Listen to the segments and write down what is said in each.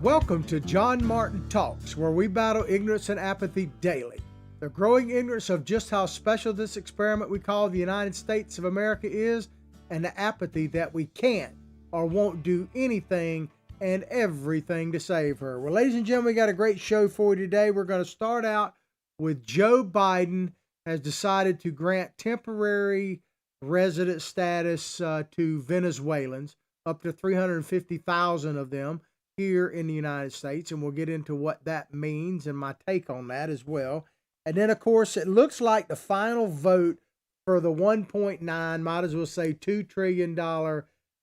Welcome to John Martin Talks, where we battle ignorance and apathy daily. The growing ignorance of just how special this experiment we call the United States of America is, and the apathy that we can't or won't do anything and everything to save her. Well, ladies and gentlemen, we got a great show for you today. We're going to start out with Joe Biden has decided to grant temporary resident status to Venezuelans, up to 350,000 of them here in the United States, and we'll get into what that means and my take on that as well. And then, of course, it looks like the final vote for the 1.9, might as well say $2 trillion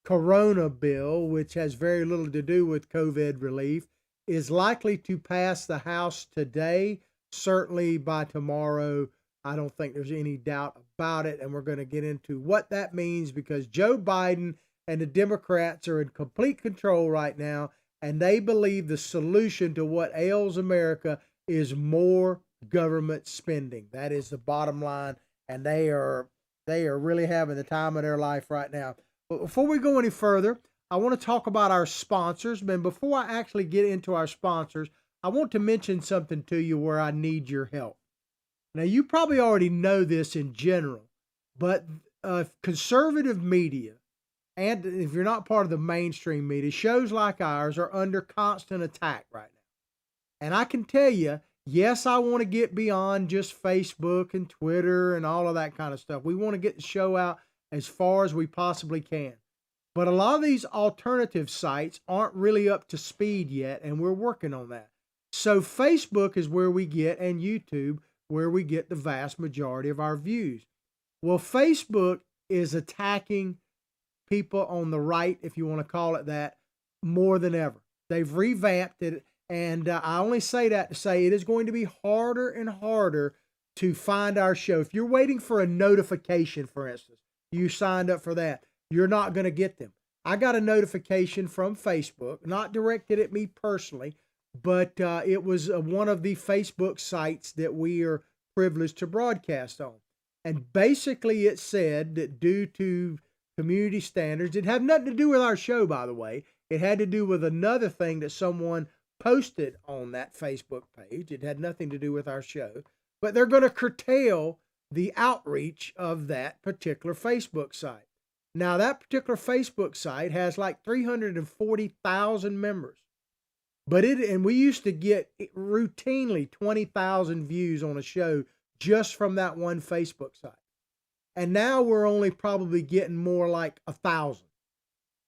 Corona bill, which has very little to do with COVID relief, is likely to pass the House today. Certainly by tomorrow, I don't think there's any doubt about it. And we're going to get into what that means, because Joe Biden and the Democrats are in complete control right now. And they believe the solution to what ails America is more government spending. That is the bottom line. And they are really having the time of their life right now. But before we go any further, I want to talk about our sponsors. And before I actually get into our sponsors, I want to mention something to you where I need your help. Now, you probably already know this in general, but conservative media, and if you're not part of the mainstream media, shows like ours are under constant attack right now. And I can tell you, yes, I want to get beyond just Facebook and Twitter and all of that kind of stuff. We want to get the show out as far as we possibly can. But a lot of these alternative sites aren't really up to speed yet, and we're working on that. So Facebook is where we get, and YouTube, where we get the vast majority of our views. Well, Facebook is attacking people on the right, if you want to call it that, more than ever. They've revamped it, and I only say that to say it is going to be harder and harder to find our show. If you're waiting for a notification, for instance, you signed up for that, you're not going to get them. I got a notification from Facebook, not directed at me personally, but it was one of the Facebook sites that we are privileged to broadcast on. And basically it said that due to community standards, it had nothing to do with our show, by the way. It had to do with another thing that someone posted on that Facebook page. It had nothing to do with our show. But they're going to curtail the outreach of that particular Facebook site. Now, that particular Facebook site has like 340,000 members. And we used to get routinely 20,000 views on a show just from that one Facebook site. And now we're only probably getting more like 1,000.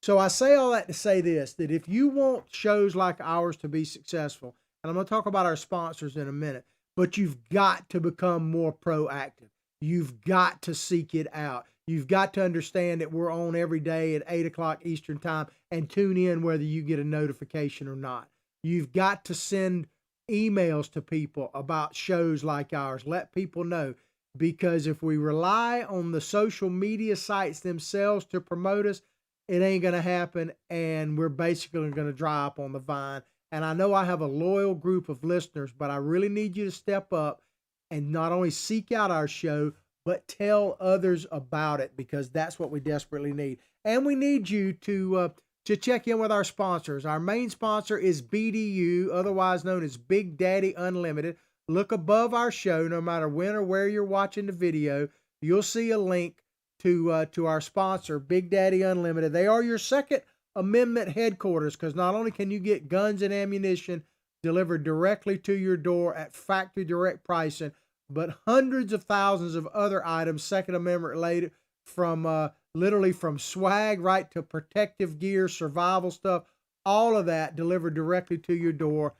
So I say all that to say this, that if you want shows like ours to be successful, and I'm going to talk about our sponsors in a minute, but you've got to become more proactive. You've got to seek it out. You've got to understand that we're on every day at 8 o'clock Eastern time, and tune in whether you get a notification or not. You've got to send emails to people about shows like ours. Let people know, because if we rely on the social media sites themselves to promote us, it ain't going to happen, and we're basically going to dry up on the vine. And I know I have a loyal group of listeners, but I really need you to step up and not only seek out our show, but tell others about it, because that's what we desperately need. And we need you to check in with our sponsors. Our main sponsor is BDU, otherwise known as Big Daddy Unlimited. Look above our show, no matter when or where you're watching the video, you'll see a link to our sponsor, Big Daddy Unlimited. They are your Second Amendment headquarters, because not only can you get guns and ammunition delivered directly to your door at factory direct pricing, but hundreds of thousands of other items, Second Amendment related, from literally from swag right to protective gear, survival stuff, all of that delivered directly to your door.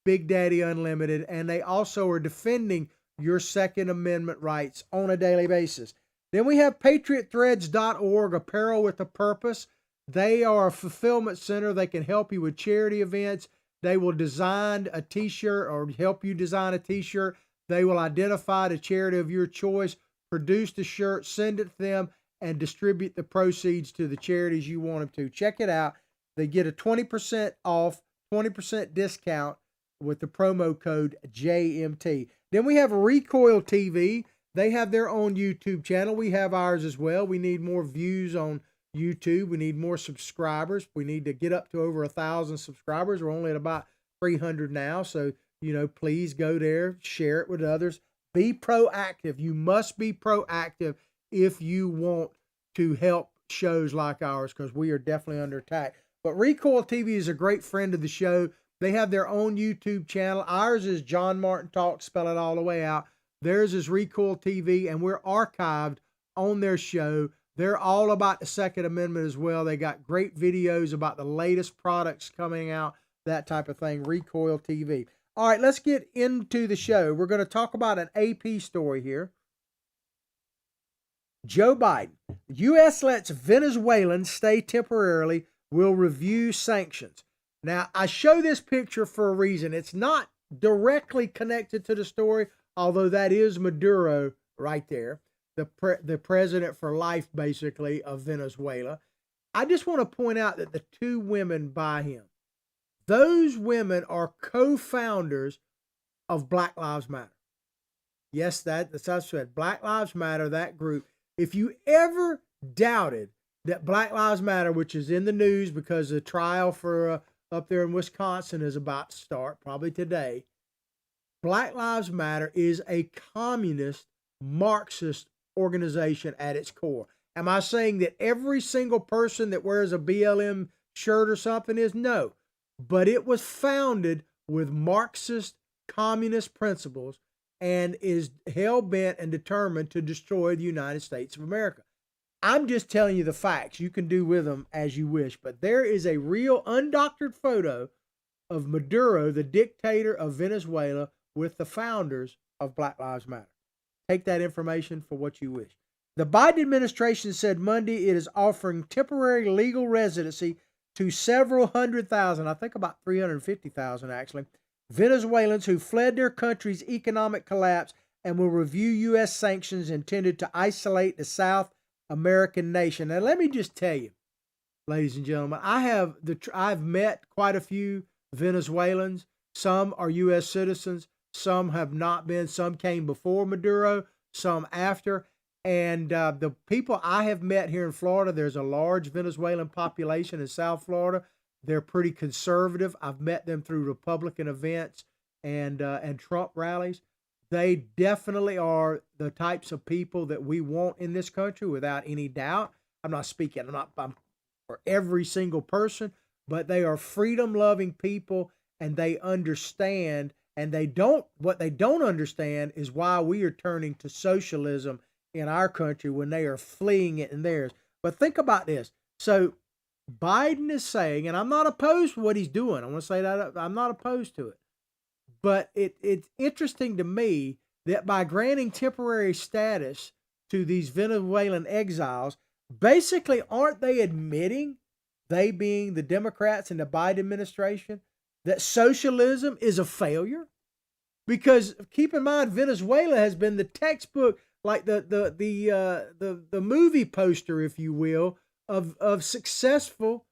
Big Daddy Unlimited. And they also are defending your Second Amendment rights on a daily basis. Then we have patriotthreads.org, apparel with a purpose. They are a fulfillment center. They can help you with charity events. They will design a t-shirt or help you design a t-shirt. They will identify the charity of your choice, produce the shirt, send it to them, and distribute the proceeds to the charities you want them to. Check it out. They get a 20% off, 20% discount with the promo code JMT. Then we have Recoil TV. They have their own YouTube channel. We have ours as well. We need more views on YouTube. We need more subscribers. We need to get up to over 1,000 subscribers. We're only at about 300 now. So, please go there, share it with others. Be proactive. You must be proactive if you want to help shows like ours, because we are definitely under attack. But Recoil TV is a great friend of the show. They have their own YouTube channel. Ours is John Martin Talks, spell it all the way out. Theirs is Recoil TV, and we're archived on their show. They're all about the Second Amendment as well. They got great videos about the latest products coming out, that type of thing. Recoil TV. All right, let's get into the show. We're going to talk about an AP story here. Joe Biden. U.S. lets Venezuelans stay temporarily, will review sanctions. Now, I show this picture for a reason. It's not directly connected to the story, although that is Maduro right there, the president for life, basically, of Venezuela. I just want to point out that the two women by him, those women are co-founders of Black Lives Matter. Yes, that's what I said. Black Lives Matter, that group. If you ever doubted that Black Lives Matter, which is in the news because the trial for up there in Wisconsin is about to start, probably today, Black Lives Matter is a communist, Marxist organization at its core. Am I saying that every single person that wears a BLM shirt or something is? No. But it was founded with Marxist communist principles and is hell-bent and determined to destroy the United States of America. I'm just telling you the facts. You can do with them as you wish. But there is a real undoctored photo of Maduro, the dictator of Venezuela, with the founders of Black Lives Matter. Take that information for what you wish. The Biden administration said Monday it is offering temporary legal residency to several 100,000, I think about 350,000 actually, Venezuelans who fled their country's economic collapse and will review U.S. sanctions intended to isolate the South American nation. Now, let me just tell you, ladies and gentlemen, I've met quite a few Venezuelans. Some are U.S. citizens. Some have not been. Some came before Maduro, some after. And the people I have met here in Florida, there's a large Venezuelan population in South Florida. They're pretty conservative. I've met them through Republican events and Trump rallies. They definitely are the types of people that we want in this country, without any doubt. I'm for every single person, but they are freedom-loving people, and they understand. And what they don't understand is why we are turning to socialism in our country when they are fleeing it in theirs. But think about this. So Biden is saying, and I'm not opposed to what he's doing. I want to say that I'm not opposed to it. But it's interesting to me that by granting temporary status to these Venezuelan exiles, basically aren't they admitting, they being the Democrats and the Biden administration, that socialism is a failure? Because keep in mind, Venezuela has been the textbook, like the movie poster, if you will, of successful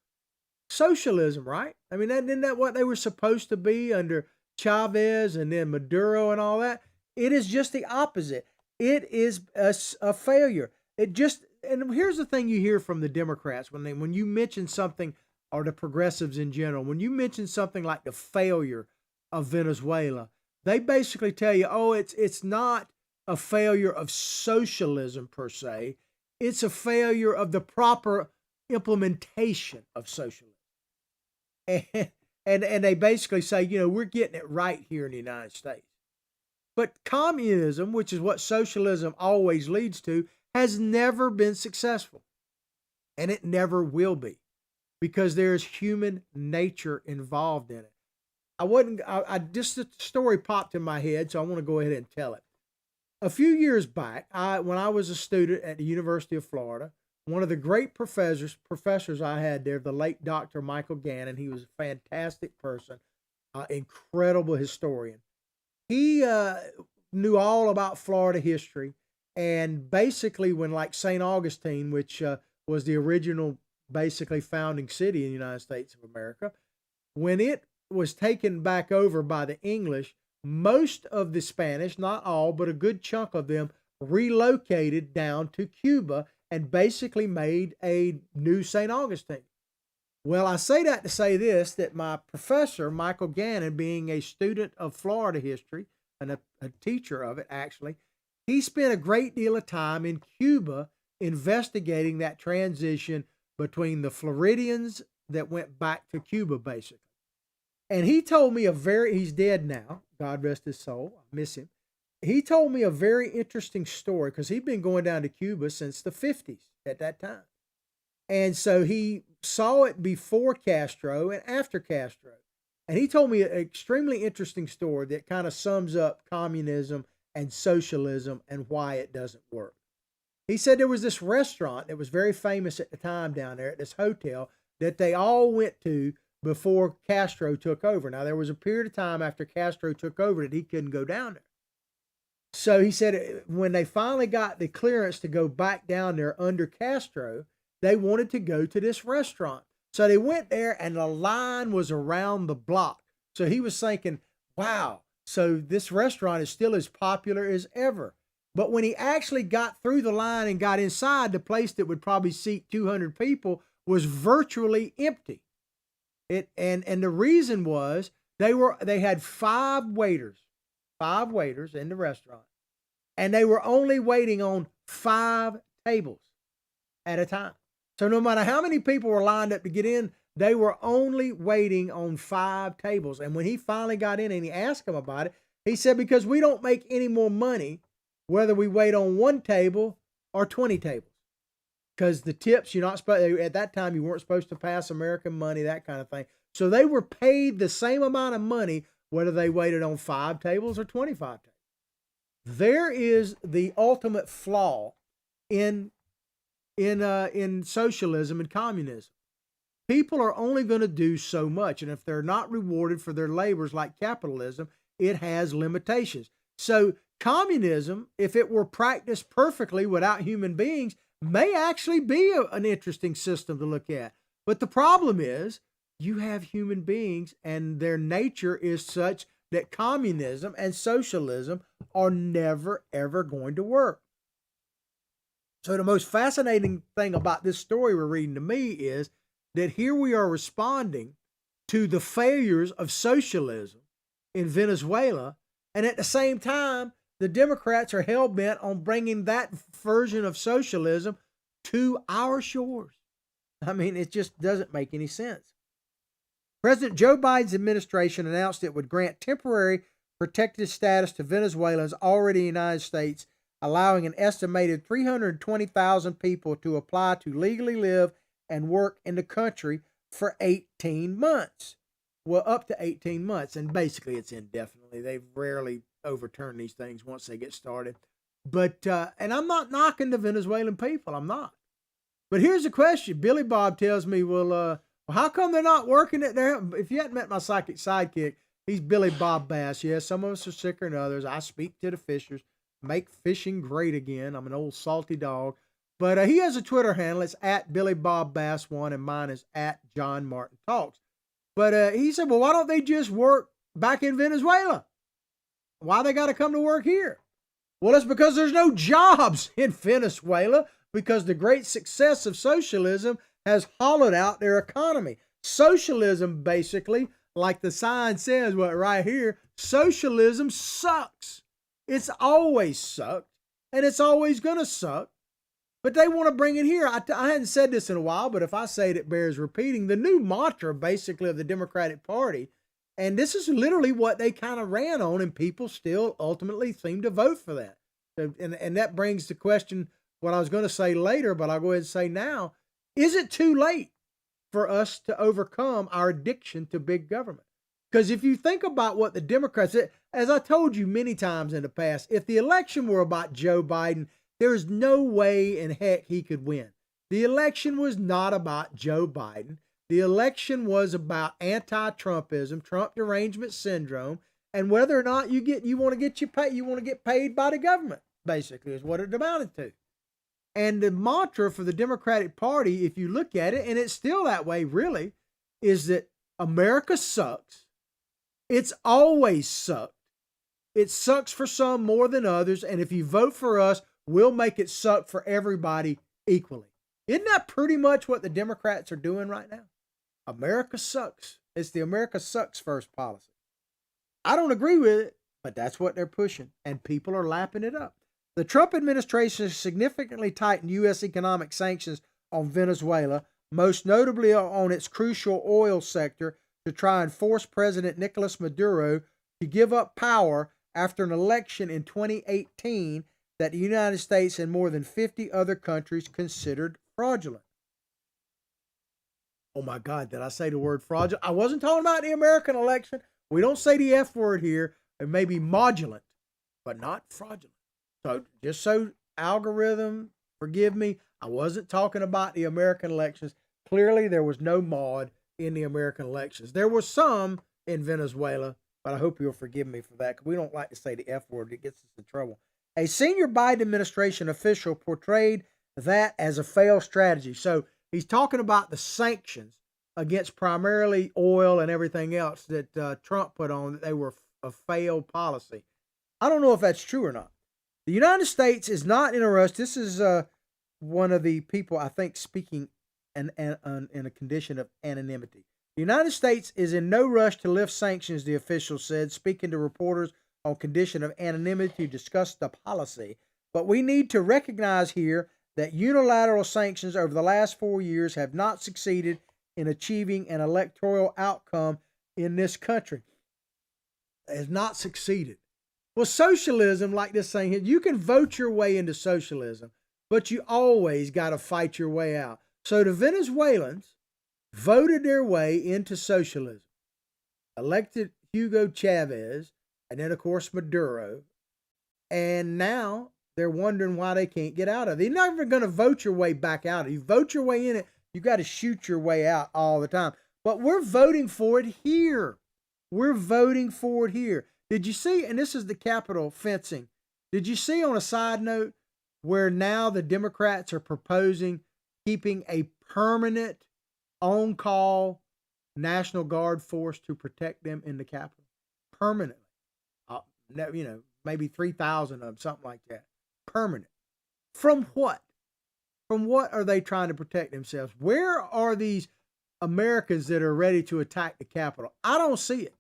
socialism, right? I mean, isn't that what they were supposed to be under Chavez and then Maduro and all that? It is just the opposite. It is a failure. And here's the thing you hear from the Democrats when you mention something, or the progressives in general, when you mention something like the failure of Venezuela, they basically tell you, oh, it's not a failure of socialism per se. It's a failure of the proper implementation of socialism. And they basically say, we're getting it right here in the United States. But communism, which is what socialism always leads to, has never been successful. And it never will be, because there's human nature involved in it. Just the story popped in my head, so I want to go ahead and tell it. A few years back, when I was a student at the University of Florida, one of the great professors I had there, the late Dr. Michael Gannon, he was a fantastic person, incredible historian. He knew all about Florida history, and basically when like St. Augustine, which was the original basically founding city in the United States of America, when it was taken back over by the English, most of the Spanish, not all, but a good chunk of them, relocated down to Cuba and basically made a new St. Augustine. Well, I say that to say this, that my professor, Michael Gannon, being a student of Florida history and a teacher of it, actually, he spent a great deal of time in Cuba investigating that transition between the Floridians that went back to Cuba, basically. And he told me he's dead now, God rest his soul, I miss him. He told me a very interesting story because he'd been going down to Cuba since the 50s at that time. And so he saw it before Castro and after Castro. And he told me an extremely interesting story that kind of sums up communism and socialism and why it doesn't work. He said there was this restaurant that was very famous at the time down there at this hotel that they all went to before Castro took over. Now, there was a period of time after Castro took over that he couldn't go down there. So he said when they finally got the clearance to go back down there under Castro, they wanted to go to this restaurant. So they went there and the line was around the block. So he was thinking, wow, so this restaurant is still as popular as ever. But when he actually got through the line and got inside, the place that would probably seat 200 people was virtually empty. And the reason was they had five waiters in the restaurant, and they were only waiting on 5 tables at a time. So no matter how many people were lined up to get in, they were only waiting on 5 tables. And when he finally got in and he asked them about it, he said, because we don't make any more money whether we wait on 1 table or 20 tables. Because the tips, you're not supposed, at that time, you weren't supposed to pass American money, that kind of thing. So they were paid the same amount of money whether they waited on 5 tables or 25 tables. There is the ultimate flaw in socialism and communism. People are only going to do so much, and if they're not rewarded for their labors like capitalism, it has limitations. So communism, if it were practiced perfectly without human beings, may actually be an interesting system to look at. But the problem is you have human beings, and their nature is such that communism and socialism are never, ever going to work. So the most fascinating thing about this story we're reading to me is that here we are responding to the failures of socialism in Venezuela, and at the same time, the Democrats are hell-bent on bringing that version of socialism to our shores. I mean, it just doesn't make any sense. President Joe Biden's administration announced it would grant temporary protected status to Venezuelans already in the United States, allowing an estimated 320,000 people to apply to legally live and work in the country for 18 months. Well, up to 18 months, and basically it's indefinitely. They've rarely overturn these things once they get started. But, and I'm not knocking the Venezuelan people, I'm not. But here's the question. Billy Bob tells me, well, how come they're not working it there? If you hadn't met my psychic sidekick, he's Billy Bob Bass. Yes, some of us are sicker than others. I speak to the fishers, make fishing great again. I'm an old salty dog. But he has a Twitter handle. It's at Billy Bob Bass 1, and mine is at John Martin Talks. But he said, well, why don't they just work back in Venezuela? Why they got to come to work here? Well, it's because there's no jobs in Venezuela, because the great success of socialism has hollowed out their economy. Socialism, basically, like the sign says, well, right here, socialism sucks. It's always sucked, and it's always going to suck. But they want to bring it here. I hadn't said this in a while, but if I say it, it bears repeating. The new mantra, basically, of the Democratic Party, and this is literally what they kind of ran on, and people still ultimately seem to vote for that. So, and that brings the question, what I was going to say later, but I'll go ahead and say now, is it too late for us to overcome our addiction to big government? Because if you think about what the Democrats, as I told you many times in the past, if the election were about Joe Biden, there's no way in heck he could win. The election was not about Joe Biden. The election was about anti-Trumpism, Trump derangement syndrome, and whether or not you want to get paid by the government, basically, is what it amounted to. And the mantra for the Democratic Party, if you look at it, and it's still that way, really, is that America sucks. It's always sucked. It sucks for some more than others, and if you vote for us, we'll make it suck for everybody equally. Isn't that pretty much what the Democrats are doing right now? America sucks. It's the America sucks first policy. I don't agree with it, but that's what they're pushing, and people are lapping it up. The Trump administration has significantly tightened U.S. economic sanctions on Venezuela, most notably on its crucial oil sector, to try and force President Nicolas Maduro to give up power after an election in 2018 that the United States and more than 50 other countries considered fraudulent. Oh my God, did I say the word fraudulent? I wasn't talking about the American election. We don't say the F word here. It may be modulant, but not fraudulent. So just so algorithm, forgive me, I wasn't talking about the American elections. Clearly, there was no mod in the American elections. There was some in Venezuela, but I hope you'll forgive me for that, because we don't like to say the F word. It gets us in trouble. A senior Biden administration official portrayed that as a failed strategy. So he's talking about the sanctions against primarily oil and everything else that Trump put on, that they were a failed policy. I don't know if that's true or not. The United States is not in a rush. This is one of the people, I think, speaking in a condition of anonymity. The United States is in no rush to lift sanctions, the official said, speaking to reporters on condition of anonymity to discuss the policy. But we need to recognize here that unilateral sanctions over the last 4 years have not succeeded in achieving an electoral outcome in this country. It has not succeeded. Well, socialism, like this thing here, you can vote your way into socialism, but you always got to fight your way out. So the Venezuelans voted their way into socialism, elected Hugo Chavez, and then, of course, Maduro. And now they're wondering why they can't get out of it. You're never going to vote your way back out. If you vote your way in it, you got to shoot your way out all the time. But we're voting for it here. We're voting for it here. Did you see, and this is the Capitol fencing, did you see on a side note where now the Democrats are proposing keeping a permanent on-call National Guard force to protect them in the Capitol? Permanently. Maybe 3,000 of them, something like that. Permanent. From what? From what are they trying to protect themselves? Where are these Americans that are ready to attack the Capitol? I don't see it.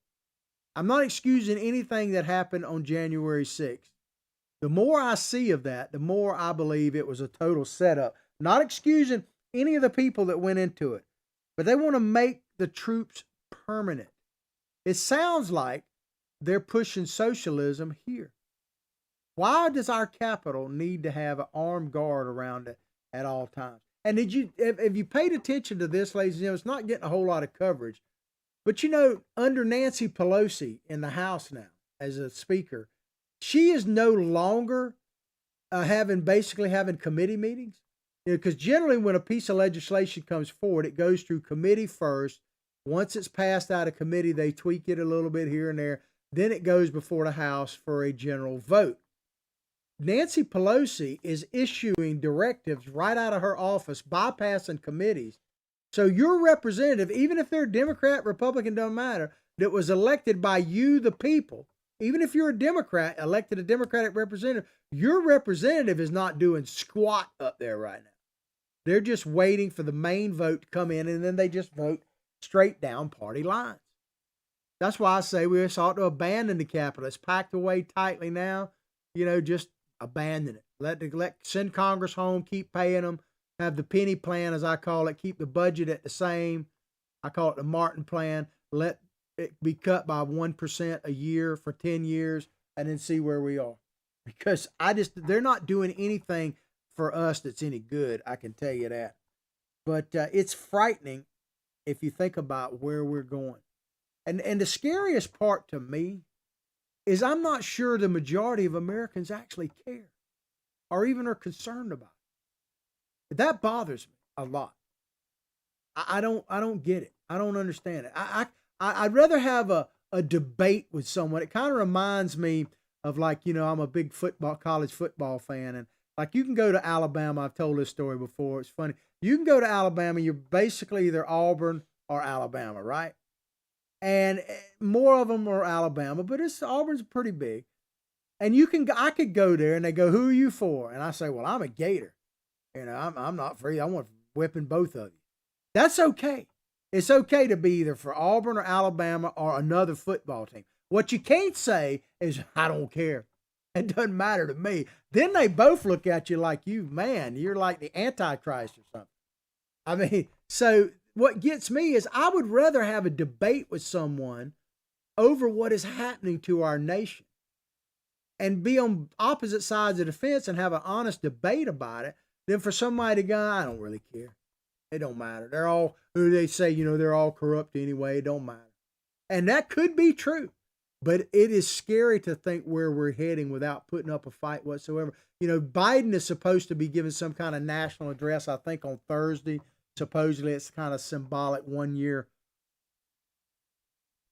I'm not excusing anything that happened on January 6th. The more I see of that, the more I believe it was a total setup. Not excusing any of the people that went into it, but they want to make the troops permanent. It sounds like they're pushing socialism here. Why does our Capitol need to have an armed guard around it at all times? And if you paid attention to this, ladies and gentlemen, it's not getting a whole lot of coverage. But under Nancy Pelosi in the House now as a speaker, she is no longer having committee meetings. Because generally when a piece of legislation comes forward, it goes through committee first. Once it's passed out of committee, they tweak it a little bit here and there. Then it goes before the House for a general vote. Nancy Pelosi is issuing directives right out of her office, bypassing committees. So your representative, even if they're Democrat, Republican, doesn't matter, that was elected by you, the people, even if you're a Democrat, elected a Democratic representative, your representative is not doing squat up there right now. They're just waiting for the main vote to come in, and then they just vote straight down party lines. That's why I say we ought to abandon the Capitol. It's packed away tightly now. Just abandon it. Send Congress home, keep paying them. Have the penny plan, as I call it, keep the budget at the same. I call it the Martin plan. Let it be cut by 1% a year for 10 years and then see where we are. Because they're not doing anything for us that's any good, I can tell you that. But it's frightening if you think about where we're going. And the scariest part to me is I'm not sure the majority of Americans actually care or even are concerned about it. That bothers me a lot. I don't get it. I don't understand it. I'd rather have a debate with someone. It kind of reminds me of I'm a big college football fan, and you can go to Alabama. I've told this story before. It's funny. You can go to Alabama. You're basically either Auburn or Alabama, right? And more of them are Alabama, but Auburn's pretty big. And I could go there and they go, "Who are you for?" And I say, "Well, I'm a Gator." I'm not free. I want whipping both of you. That's okay. It's okay to be either for Auburn or Alabama or another football team. What you can't say is, I don't care. It doesn't matter to me. Then they both look at you like you're like the Antichrist or something. I mean, so what gets me is I would rather have a debate with someone over what is happening to our nation and be on opposite sides of the fence and have an honest debate about it than for somebody to go, I don't really care. It don't matter. They're all, who they say, they're all corrupt anyway. It don't matter. And that could be true. But it is scary to think where we're heading without putting up a fight whatsoever. Biden is supposed to be giving some kind of national address, I think, on Thursday. Supposedly it's kind of symbolic 1 year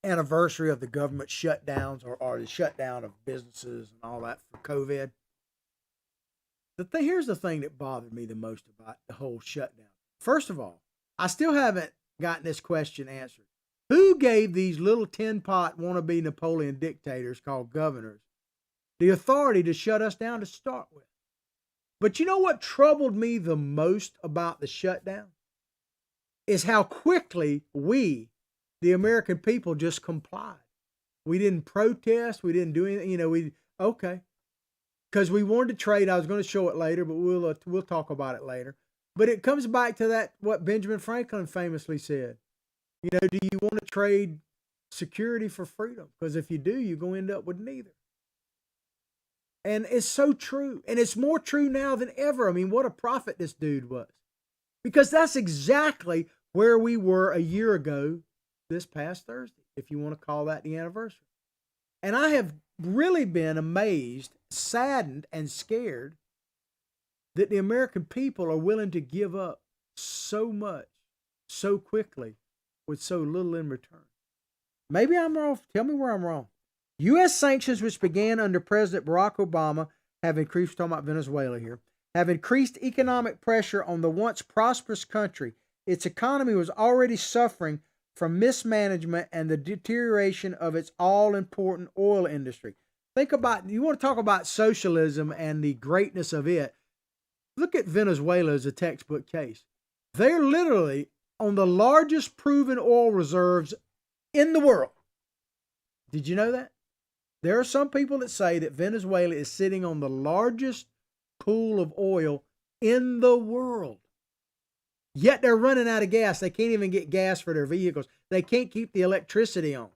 anniversary of the government shutdowns or the shutdown of businesses and all that for COVID. Here's the thing that bothered me the most about the whole shutdown. First of all, I still haven't gotten this question answered. Who gave these little tin pot wannabe Napoleon dictators called governors the authority to shut us down to start with? But you know what troubled me the most about the shutdown? Is how quickly we, the American people, just complied. We didn't protest. We didn't do anything. Okay. Because we wanted to trade. I was going to show it later, but we'll talk about it later. But it comes back to what Benjamin Franklin famously said. Do you want to trade security for freedom? Because if you do, you're going to end up with neither. And it's so true. And it's more true now than ever. I mean, what a prophet this dude was. Because that's exactly where we were a year ago this past Thursday, if you want to call that the anniversary. And I have really been amazed, saddened, and scared that the American people are willing to give up so much, so quickly, with so little in return. Maybe I'm wrong. Tell me where I'm wrong. U.S. sanctions, which began under President Barack Obama, have increased, talking about Venezuela here, have increased economic pressure on the once prosperous country. Its economy was already suffering from mismanagement and the deterioration of its all-important oil industry. You want to talk about socialism and the greatness of it. Look at Venezuela as a textbook case. They're literally on the largest proven oil reserves in the world. Did you know that? There are some people that say that Venezuela is sitting on the largest pool of oil in the world. Yet they're running out of gas. They can't even get gas for their vehicles. They can't keep the electricity on.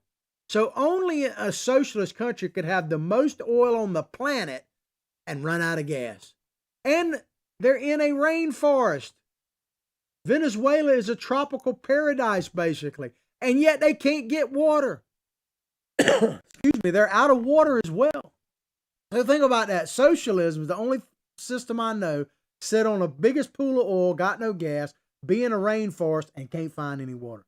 So only a socialist country could have the most oil on the planet and run out of gas. And they're in a rainforest. Venezuela is a tropical paradise, basically. And yet they can't get water. Excuse me, they're out of water as well. So think about that. Socialism is the only system I know sit on the biggest pool of oil, got no gas, be in a rainforest, and can't find any water.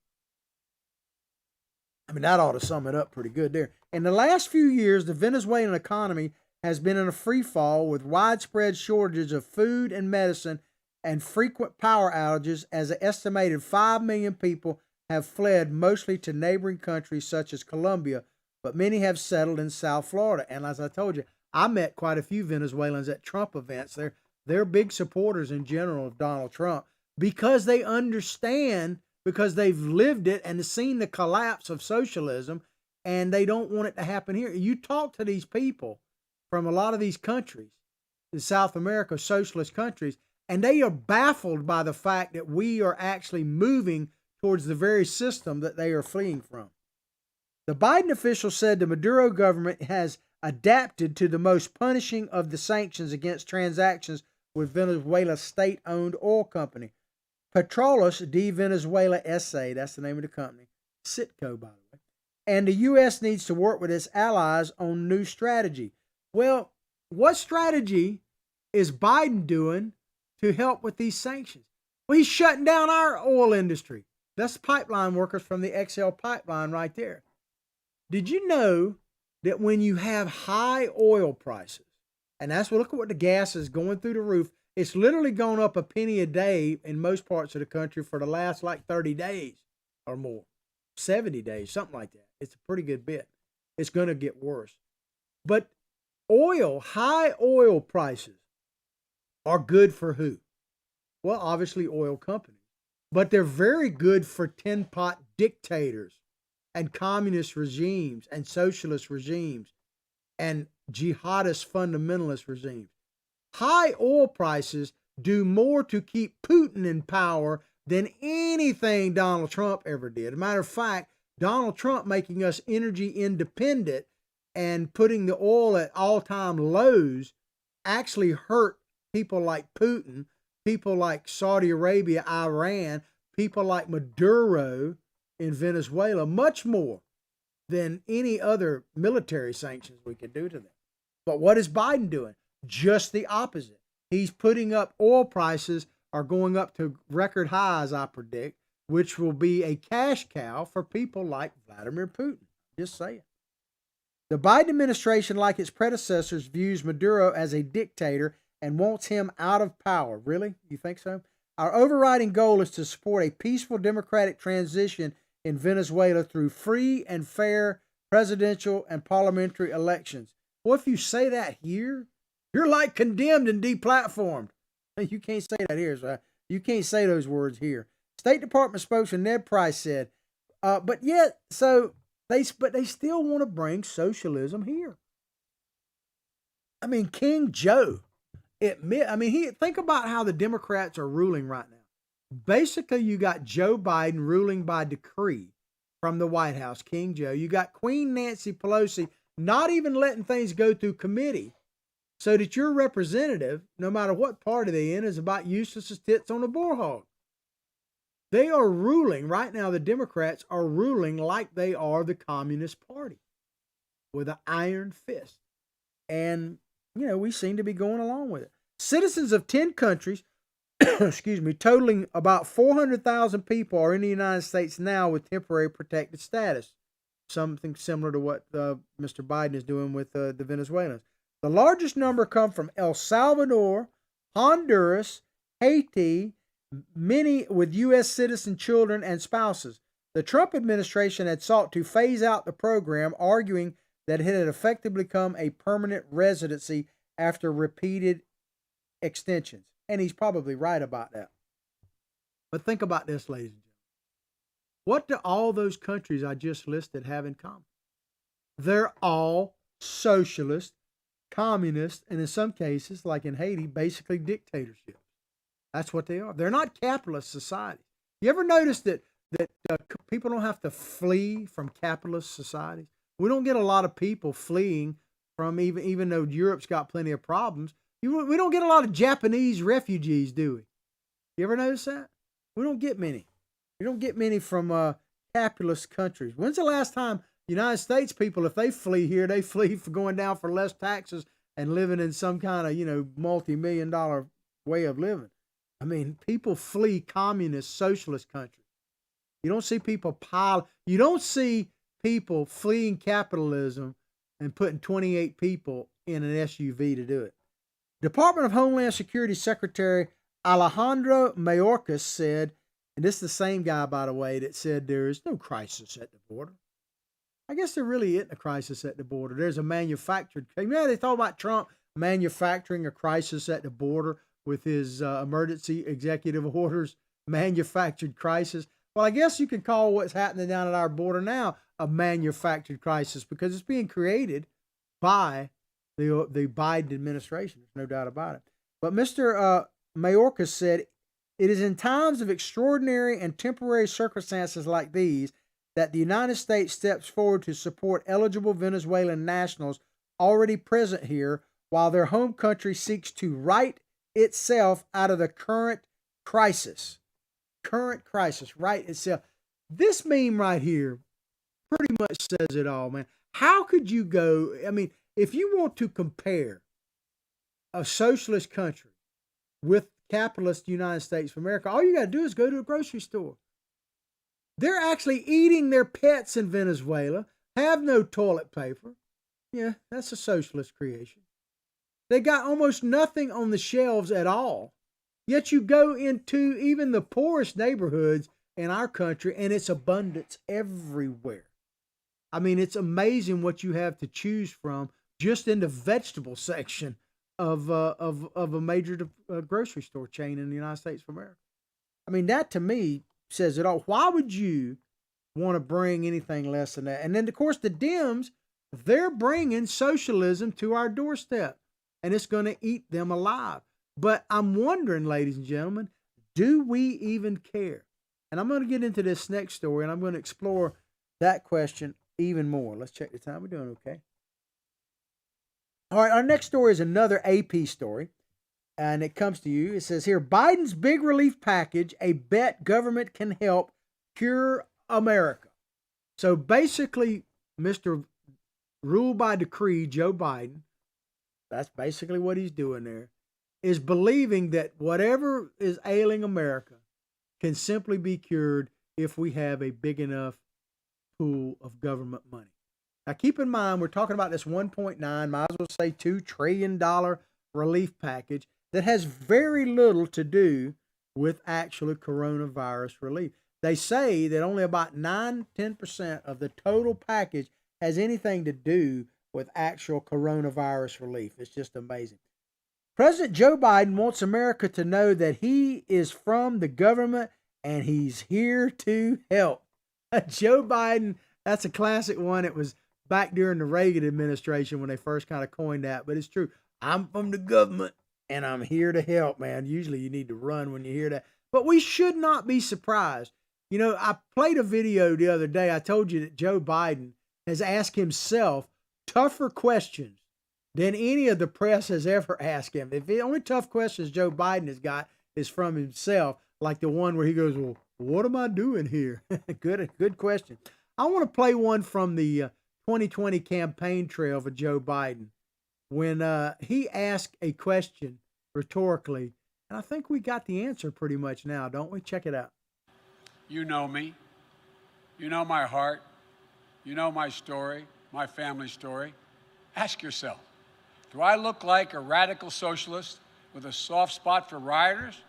I mean, that ought to sum it up pretty good there. In the last few years, the Venezuelan economy has been in a free fall with widespread shortages of food and medicine and frequent power outages, as an estimated 5 million people have fled mostly to neighboring countries such as Colombia, but many have settled in South Florida. And as I told you, I met quite a few Venezuelans at Trump events. They're big supporters in general of Donald Trump because they understand, because they've lived it and seen the collapse of socialism, and they don't want it to happen here. You talk to these people from a lot of these countries, in South America, socialist countries, and they are baffled by the fact that we are actually moving towards the very system that they are fleeing from. The Biden official said the Maduro government has adapted to the most punishing of the sanctions against transactions with Venezuela's state-owned oil company, Petroles de Venezuela S.A., that's the name of the company, Citgo, by the way. And the U.S. needs to work with its allies on new strategy. Well, what strategy is Biden doing to help with these sanctions? Well, he's shutting down our oil industry. That's pipeline workers from the XL pipeline right there. Did you know that when you have high oil prices, and look at what the gas is going through the roof, it's literally gone up a penny a day in most parts of the country for the last 30 days or more, 70 days, something like that. It's a pretty good bit. It's going to get worse. But high oil prices are good for who? Well, obviously oil companies, but they're very good for tin pot dictators and communist regimes and socialist regimes and jihadist fundamentalist regimes. High oil prices do more to keep Putin in power than anything Donald Trump ever did. As a matter of fact, Donald Trump making us energy independent and putting the oil at all-time lows actually hurt people like Putin, people like Saudi Arabia, Iran, people like Maduro in Venezuela, much more than any other military sanctions we could do to them. But what is Biden doing? Just the opposite. He's putting up oil prices are going up to record highs, I predict, which will be a cash cow for people like Vladimir Putin. Just saying. The Biden administration, like its predecessors, views Maduro as a dictator and wants him out of power. Really? You think so? Our overriding goal is to support a peaceful democratic transition in Venezuela through free and fair presidential and parliamentary elections. Well, if you say that here, you're like condemned and deplatformed. You can't say that here, so you can't say those words here. State Department spokesman Ned Price said, but they still want to bring socialism here. I mean, King Joe think about how the Democrats are ruling right now. Basically, you got Joe Biden ruling by decree from the White House, King Joe. You got Queen Nancy Pelosi not even letting things go through committee so that your representative, no matter what party they're in, is about useless as tits on a boar hog. They are ruling, right now the Democrats are ruling like they are the Communist Party with an iron fist. And, we seem to be going along with it. Citizens of 10 countries, totaling about 400,000 people are in the United States now with temporary protected status. Something similar to what Mr. Biden is doing with the Venezuelans. The largest number come from El Salvador, Honduras, Haiti, many with U.S. citizen children and spouses. The Trump administration had sought to phase out the program, arguing that it had effectively become a permanent residency after repeated extensions. And he's probably right about that. But think about this, ladies and gentlemen. What do all those countries I just listed have in common? They're all socialist, communist, and in some cases, like in Haiti, basically dictatorships. That's what they are. They're not capitalist societies. You ever notice that people don't have to flee from capitalist societies? We don't get a lot of people fleeing from, even though Europe's got plenty of problems. We don't get a lot of Japanese refugees, do we? You ever notice that? We don't get many. We don't get many from capitalist countries. When's the last time United States people, if they flee here, they flee for going down for less taxes and living in some kind of, multi-million-dollar way of living? I mean, people flee communist, socialist countries. You don't see people you don't see people fleeing capitalism and putting 28 people in an SUV to do it. Department of Homeland Security Secretary Alejandro Mayorkas said, and this is the same guy, by the way, that said there is no crisis at the border. I guess there really isn't a crisis at the border. There's a manufactured. They talk about Trump manufacturing a crisis at the border with his emergency executive orders, manufactured crisis. Well, I guess you could call what's happening down at our border now a manufactured crisis because it's being created by the Biden administration. There's no doubt about it. But Mr. Mayorkas said, it is in times of extraordinary and temporary circumstances like these that the United States steps forward to support eligible Venezuelan nationals already present here while their home country seeks to right itself out of the current crisis. Right itself. This meme right here pretty much says it all, man. How could you go? I mean, if you want to compare a socialist country with capitalist United States of America, all you got to do is go to a grocery store. They're actually eating their pets in Venezuela, have no toilet paper. Yeah, that's a socialist creation. They got almost nothing on the shelves at all. Yet you go into even the poorest neighborhoods in our country and it's abundance everywhere. I mean, it's amazing what you have to choose from just in the vegetable section of a major grocery store chain in the United States of America. I mean, that to me says it all. Why would you want to bring anything less than that? And then, of course, the Dems, they're bringing socialism to our doorstep, and it's going to eat them alive. But I'm wondering, ladies and gentlemen, do we even care? And I'm going to get into this next story, and I'm going to explore that question even more. Let's check the time. We're doing okay. All right, our next story is another AP story, and it comes to you. It says here, Biden's big relief package, a bet government can help cure America. So basically, Mr. Rule by Decree, Joe Biden, that's basically what he's doing there, is believing that whatever is ailing America can simply be cured if we have a big enough pool of government money. Now, keep in mind, we're talking about this 1.9, might as well say $2 trillion relief package that has very little to do with actual coronavirus relief. They say that only about 9-10% of the total package has anything to do with actual coronavirus relief. It's just amazing. President Joe Biden wants America to know that he is from the government and he's here to help. Joe Biden, that's a classic one. It was back during the Reagan administration when they first kind of coined that, but it's true. I'm from the government and I'm here to help, man. Usually you need to run when you hear that, but we should not be surprised. You know, I played a video the other day. I told you that Joe Biden has asked himself tougher questions than any of the press has ever asked him. If the only tough questions Joe Biden has got is from himself, like the one where he goes, well, what am I doing here? Good question. I want to play one from the 2020 campaign trail for Joe Biden when he asked a question rhetorically. And I think we got the answer pretty much now, don't we? Check it out. You know me. You know my heart. You know my story, my family story. Ask yourself, do I look like a radical socialist with a soft spot for rioters?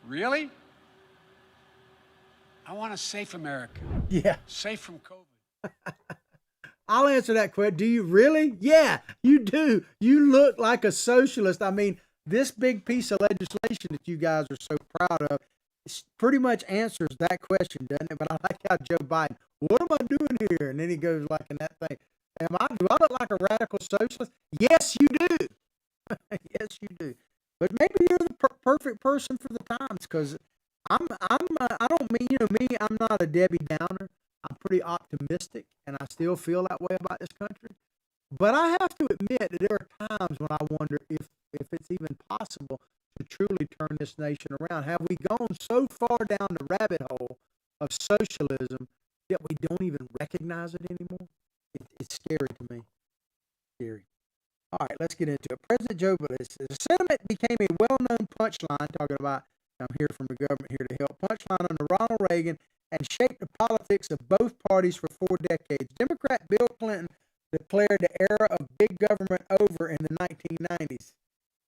Really? I want a safe America. Yeah. Safe from COVID. I'll answer that question. Do you really? Yeah, you do. You look like a socialist. I mean, this big piece of legislation that you guys are so proud of pretty much answers that question, doesn't it? But I like how Joe Biden, what am I doing here? And then he goes like in that thing, do I look like a radical socialist? Yes, you do. Yes, you do. But maybe you're the perfect person for the times, because I don't mean, you know me, I'm not a Debbie Downer. I'm pretty optimistic, and I still feel that way about this country. But I have to admit that there are times when I wonder if it's even possible to truly turn this nation around. Have we gone so far down the rabbit hole of socialism that we don't even recognize it anymore? It's scary to me. Scary. All right, let's get into it. President Joe Biden, the sentiment became a well-known punchline, talking about I'm here from the government, here to help, punchline under Ronald Reagan, and shaped the politics of both parties for 4 decades. Democrat Bill Clinton declared the era of big government over in the 1990s.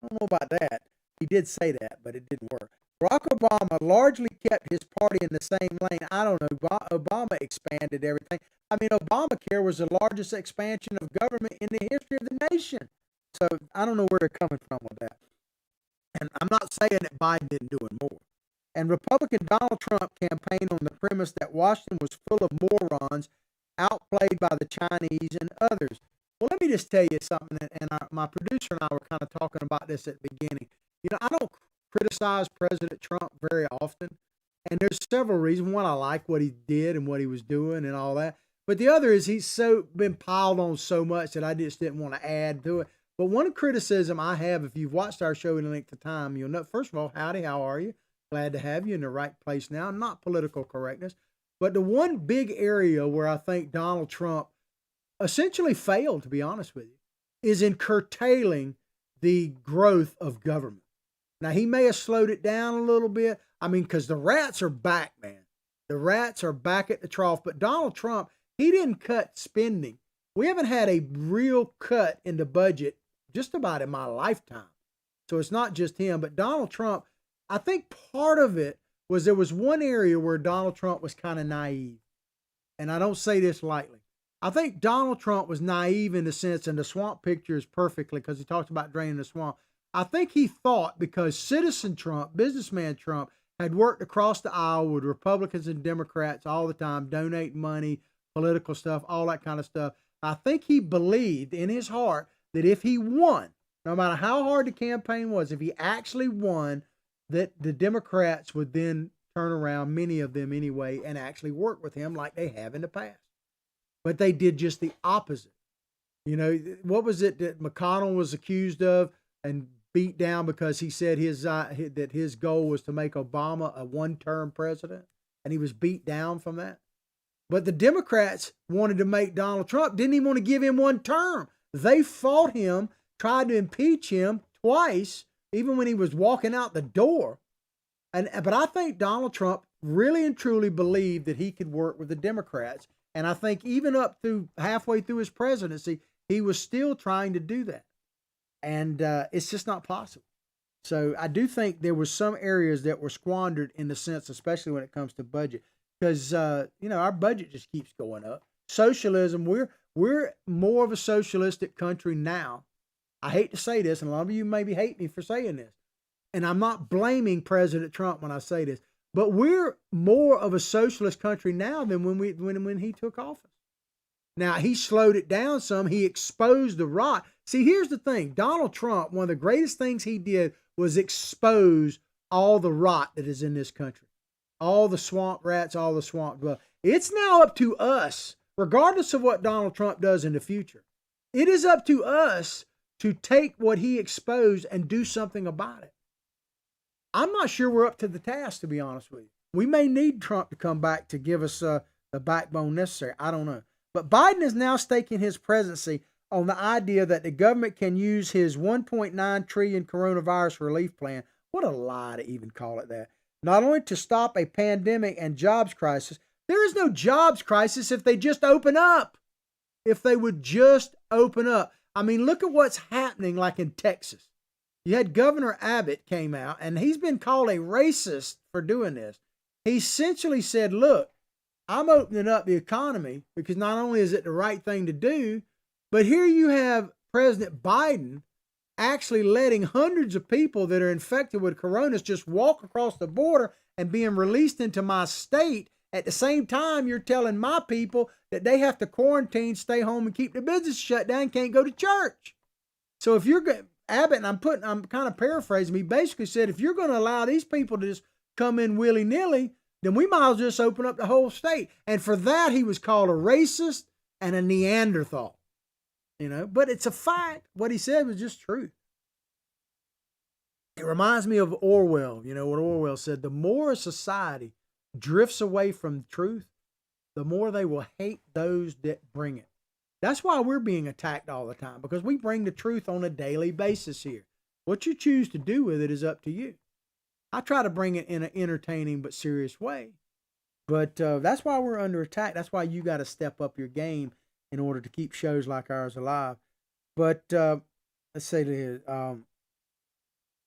I don't know about that. He did say that, but it didn't work. Barack Obama largely kept his party in the same lane. I don't know. Obama expanded everything. I mean, Obamacare was the largest expansion of government in the history of the nation. So I don't know where they're coming from with that. And I'm not saying that Biden didn't do it more. And Republican Donald Trump campaigned on the premise that Washington was full of morons, outplayed by the Chinese and others. Well, let me just tell you something, and my producer and I were kind of talking about this at the beginning. You know, I don't criticize President Trump very often, and there's several reasons. One, I like what he did and what he was doing and all that. But the other is he's been piled on so much that I just didn't want to add to it. But one criticism I have, if you've watched our show in length of time, you'll know, first of all, howdy, how are you? Glad to have you in the right place now. Not political correctness. But the one big area where I think Donald Trump essentially failed, to be honest with you, is in curtailing the growth of government. Now, he may have slowed it down a little bit. I mean, because the rats are back, man. The rats are back at the trough. But Donald Trump, he didn't cut spending. We haven't had a real cut in the budget just about in my lifetime. So it's not just him, but Donald Trump, I think part of it was there was one area where Donald Trump was kind of naive. And I don't say this lightly. I think Donald Trump was naive in the sense, and the swamp picture is perfectly, because he talks about draining the swamp. I think he thought because Citizen Trump, businessman Trump, had worked across the aisle with Republicans and Democrats all the time, donating money, political stuff, all that kind of stuff. I think he believed in his heart that if he won, no matter how hard the campaign was, if he actually won, that the Democrats would then turn around, many of them anyway, and actually work with him like they have in the past. But they did just the opposite. You know, what was it that McConnell was accused of and beat down because he said that his goal was to make Obama a one-term president, and he was beat down from that? But the Democrats wanted to make Donald Trump, didn't even want to give him one term. They fought him, tried to impeach him twice, even when he was walking out the door. But I think Donald Trump really and truly believed that he could work with the Democrats. And I think even up through halfway through his presidency, he was still trying to do that. And it's just not possible. So I do think there were some areas that were squandered in the sense, especially when it comes to budget. Because, our budget just keeps going up. Socialism, we're more of a socialistic country now. I hate to say this, and a lot of you maybe hate me for saying this. And I'm not blaming President Trump when I say this, but we're more of a socialist country now than when he took office. Now, he slowed it down some. He exposed the rot. See, here's the thing. Donald Trump, one of the greatest things he did was expose all the rot that is in this country. All the swamp rats, all the swamp dwellers. It's now up to us, regardless of what Donald Trump does in the future. It is up to us to take what he exposed and do something about it. I'm not sure we're up to the task, to be honest with you. We may need Trump to come back to give us the backbone necessary. I don't know. But Biden is now staking his presidency on the idea that the government can use his $1.9 trillion coronavirus relief plan. What a lie to even call it that. Not only to stop a pandemic and jobs crisis. There is no jobs crisis if they just open up. If they would just open up. I mean, look at what's happening like in Texas. You had Governor Abbott came out, and he's been called a racist for doing this. He essentially said, look, I'm opening up the economy because not only is it the right thing to do, but here you have President Biden actually letting hundreds of people that are infected with coronas just walk across the border and being released into my state. At the same time, you're telling my people that they have to quarantine, stay home, and keep the business shut down, can't go to church. So if you're Abbott, and I'm kind of paraphrasing, he basically said, if you're going to allow these people to just come in willy-nilly, then we might as well just open up the whole state. And for that, he was called a racist and a Neanderthal. But it's a fact. What he said was just true. It reminds me of Orwell. What Orwell said, the more a society drifts away from truth, the more they will hate those that bring it. That's why we're being attacked all the time, because we bring the truth on a daily basis here. What you choose to do with it is up to you. I try to bring it in an entertaining but serious way. But that's why we're under attack. That's why you got to step up your game in order to keep shows like ours alive. But let's say this. Let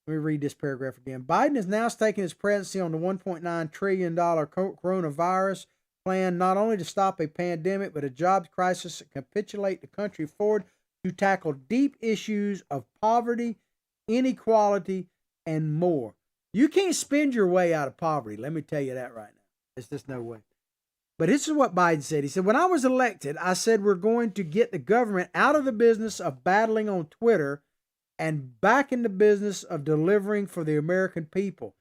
me read this paragraph again. Biden is now staking his presidency on the $1.9 trillion coronavirus plan, not only to stop a pandemic, but a jobs crisis and capitulate the country forward to tackle deep issues of poverty, inequality, and more. You can't spend your way out of poverty. Let me tell you that right now. There's just no way. But this is what Biden said. He said, when I was elected, I said we're going to get the government out of the business of battling on Twitter and back in the business of delivering for the American people.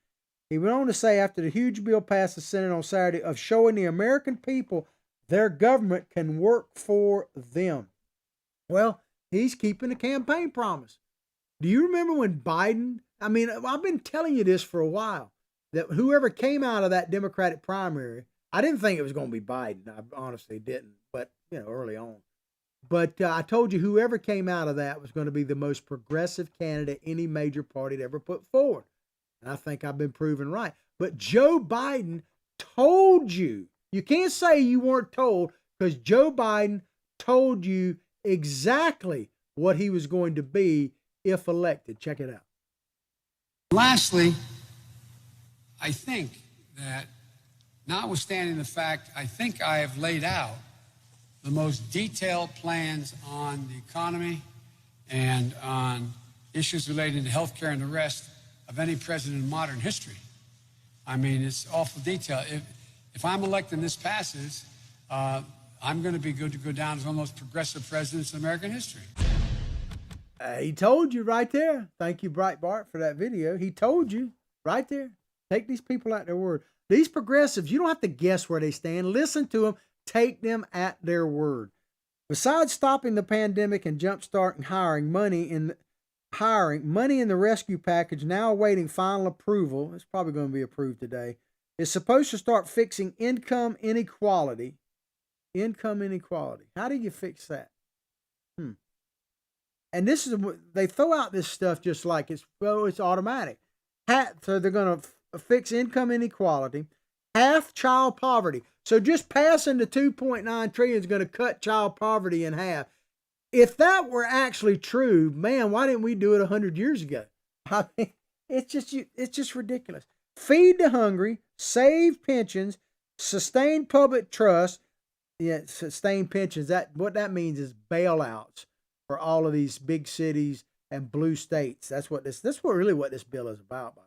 He went on to say, after the huge bill passed the Senate on Saturday, of showing the American people their government can work for them. Well, he's keeping the campaign promise. Do you remember when Biden, I've been telling you this for a while, that whoever came out of that Democratic primary, I didn't think it was going to be Biden. I honestly didn't, but, early on. But I told you whoever came out of that was going to be the most progressive candidate any major party had ever put forward. And I think I've been proven right. But Joe Biden told you. You can't say you weren't told, because Joe Biden told you exactly what he was going to be if elected. Check it out. Lastly, I think that, notwithstanding the fact, I think I have laid out the most detailed plans on the economy and on issues related to health care and the rest of any president in modern history. I mean, it's awful detail. If I'm elected and this passes, I'm going to be good to go down as one of the most progressive presidents in American history. He told you right there. Thank you, Breitbart, for that video. He told you right there. Take these people at their word. These progressives, you don't have to guess where they stand. Listen to them. Take them at their word. Besides stopping the pandemic and jumpstarting money in the rescue package now awaiting final approval, it's probably going to be approved today, is supposed to start fixing income inequality. Income inequality. How do you fix that? And this is, they throw out this stuff just like it's automatic. So they're going to fix income inequality, half child poverty. So just passing the 2.9 trillion is going to cut child poverty in half. If that were actually true, man, why didn't we do it 100 years ago? I mean, it's just ridiculous. Feed the hungry, save pensions, sustain public trust. Yeah, sustain pensions. What that means is bailouts for all of these big cities and blue states. That's what this bill is about, by the way.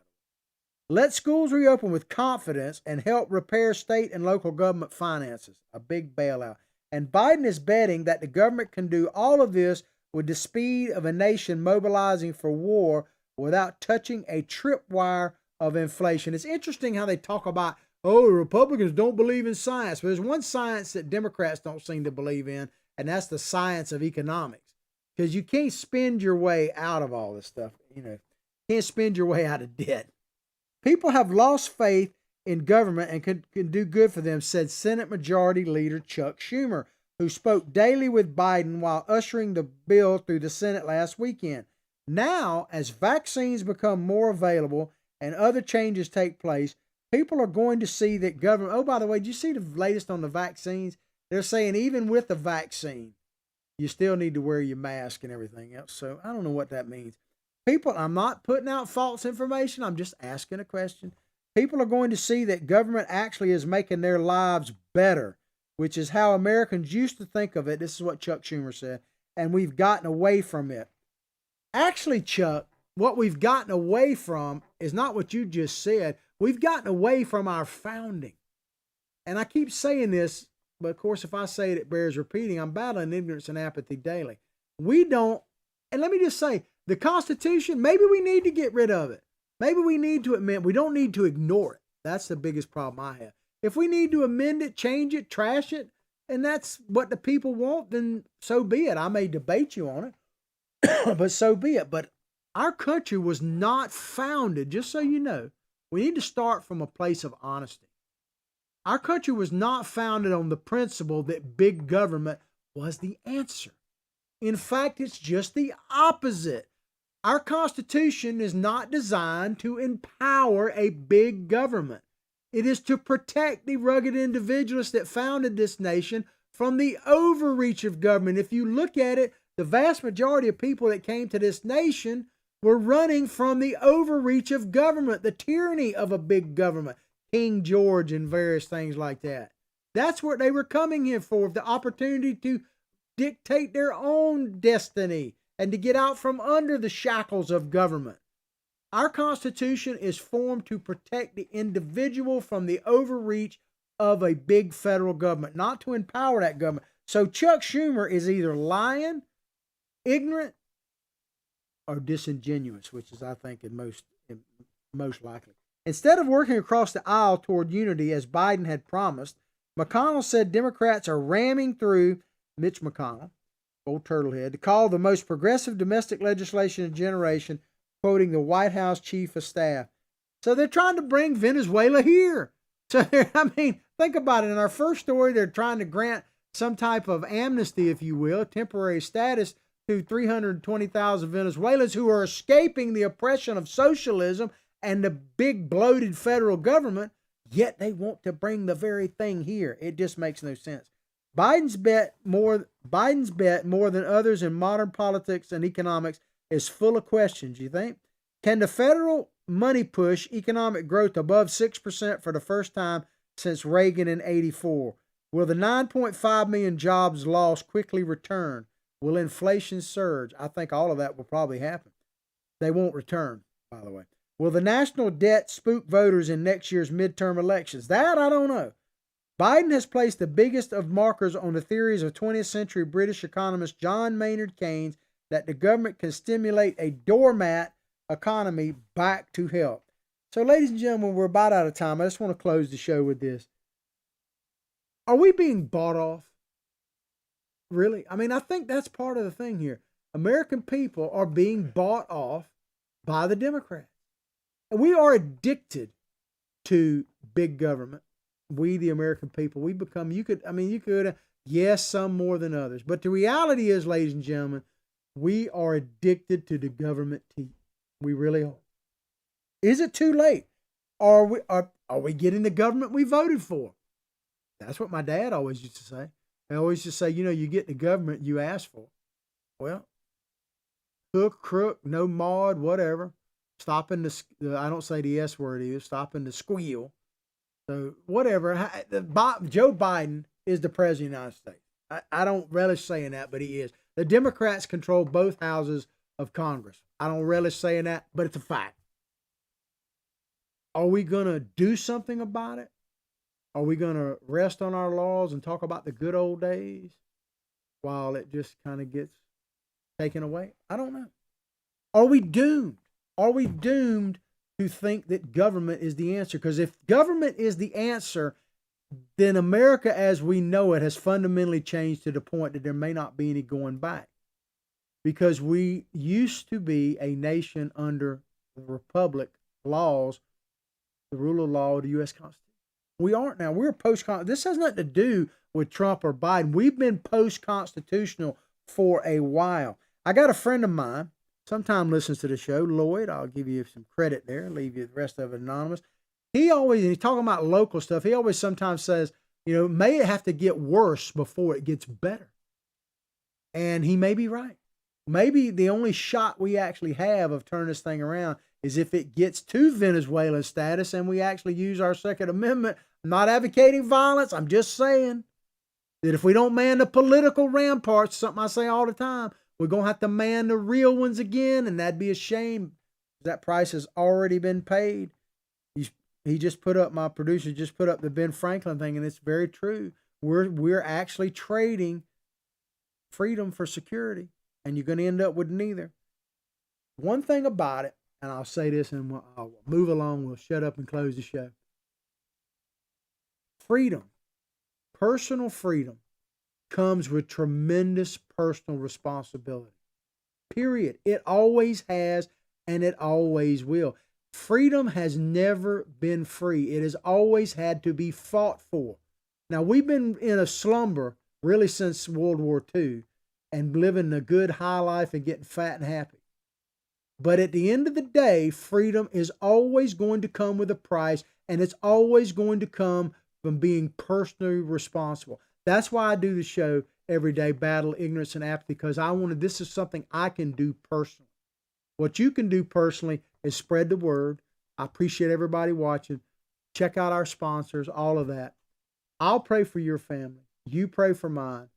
Let schools reopen with confidence and help repair state and local government finances. A big bailout. And Biden is betting that the government can do all of this with the speed of a nation mobilizing for war without touching a tripwire of inflation. It's interesting how they talk about, oh, Republicans don't believe in science. But there's one science that Democrats don't seem to believe in, and that's the science of economics. Because you can't spend your way out of all this stuff. You can't spend your way out of debt. People have lost faith in government and can do good for them, said Senate Majority Leader Chuck Schumer, who spoke daily with Biden while ushering the bill through the Senate last weekend. Now, as vaccines become more available and other changes take place, people are going to see that government... Oh, by the way, did you see the latest on the vaccines? They're saying even with the vaccine, you still need to wear your mask and everything else. So I don't know what that means. I'm not putting out false information. I'm just asking a question. People are going to see that government actually is making their lives better, which is how Americans used to think of it. This is what Chuck Schumer said. And we've gotten away from it. Actually, Chuck, what we've gotten away from is not what you just said. We've gotten away from our founding. And I keep saying this, but of course, if I say it, it bears repeating. I'm battling ignorance and apathy daily. We don't, and let me just say, the Constitution, maybe we need to get rid of it. Maybe we need to admit, we don't need to ignore it. That's the biggest problem I have. If we need to amend it, change it, trash it, and that's what the people want, then so be it. I may debate you on it, but so be it. But our country was not founded, just so you know, we need to start from a place of honesty. Our country was not founded on the principle that big government was the answer. In fact, it's just the opposite. Our Constitution is not designed to empower a big government. It is to protect the rugged individualists that founded this nation from the overreach of government. If you look at it, the vast majority of people that came to this nation were running from the overreach of government, the tyranny of a big government. King George and various things like that. That's what they were coming here for, the opportunity to dictate their own destiny and to get out from under the shackles of government. Our Constitution is formed to protect the individual from the overreach of a big federal government, not to empower that government. So Chuck Schumer is either lying, ignorant, or disingenuous, which is, I think, most likely. Instead of working across the aisle toward unity as Biden had promised, McConnell said Democrats are ramming through Mitch McConnell, old turtlehead, to call the most progressive domestic legislation in a generation, quoting the White House chief of staff. So they're trying to bring Venezuela here. So, think about it. In our first story, they're trying to grant some type of amnesty, if you will, temporary status to 320,000 Venezuelans who are escaping the oppression of socialism and the big bloated federal government, yet they want to bring the very thing here. It just makes no sense. Biden's bet more than others in modern politics and economics is full of questions, you think? Can the federal money push economic growth above 6% for the first time since Reagan in 84? Will the 9.5 million jobs lost quickly return? Will inflation surge? I think all of that will probably happen. They won't return, by the way. Will the national debt spook voters in next year's midterm elections? That I don't know. Biden has placed the biggest of markers on the theories of 20th century British economist John Maynard Keynes that the government can stimulate a doormat economy back to health. So, ladies and gentlemen, we're about out of time. I just want to close the show with this. Are we being bought off? Really? I mean, I think that's part of the thing here. American people are being bought off by the Democrats. And we are addicted to big government. We, the American people, we become, yes, some more than others. But the reality is, ladies and gentlemen, we are addicted to the government teeth. We really are. Is it too late? Are we getting the government we voted for? That's what my dad always used to say. He always used to say, you get the government you asked for. Well, hook, crook, no mod, whatever. Stopping the, I don't say the S word either, stopping the squeal. So whatever. Joe Biden is the president of the United States. I don't relish saying that, but he is. The Democrats control both houses of Congress. I don't relish saying that, but it's a fact. Are we going to do something about it? Are we going to rest on our laurels and talk about the good old days while it just kind of gets taken away? I don't know. Are we doomed? Are we doomed to think that government is the answer? Because if government is the answer, then America as we know it has fundamentally changed to the point that there may not be any going back. Because we used to be a nation under the Republic laws, the rule of law of the U.S. Constitution. We aren't now. We're post-constitutional. This has nothing to do with Trump or Biden. We've been post-constitutional for a while. I got a friend of mine, sometime listens to the show, Lloyd. I'll give you some credit there, leave you the rest of it anonymous. He's talking about local stuff. He always sometimes says, may it have to get worse before it gets better. And he may be right. Maybe the only shot we actually have of turning this thing around is if it gets to Venezuelan status and we actually use our Second Amendment. I'm not advocating violence. I'm just saying that if we don't man the political ramparts, something I say all the time, we're going to have to man the real ones again, and that'd be a shame. That price has already been paid. He just put up, my producer just put up the Ben Franklin thing, and it's very true. We're actually trading freedom for security, and you're going to end up with neither. One thing about it, and I'll say this and I'll move along, we'll shut up and close the show. Freedom, personal freedom, comes with tremendous personal responsibility. Period. It always has, and it always will. Freedom has never been free. It has always had to be fought for. Now, we've been in a slumber really since World War II and living a good high life and getting fat and happy. But at the end of the day, freedom is always going to come with a price, and it's always going to come from being personally responsible. That's why I do the show every day, Battle Ignorance and Apathy, because this is something I can do personally. What you can do personally is spread the word. I appreciate everybody watching. Check out our sponsors, all of that. I'll pray for your family. You pray for mine.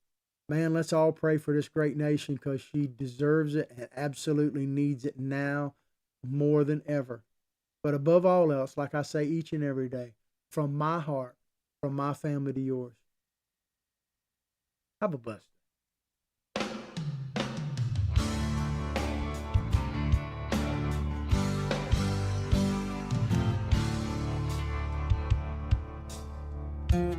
Man, let's all pray for this great nation because she deserves it and absolutely needs it now more than ever. But above all else, like I say each and every day, from my heart, from my family to yours, have a blessed day.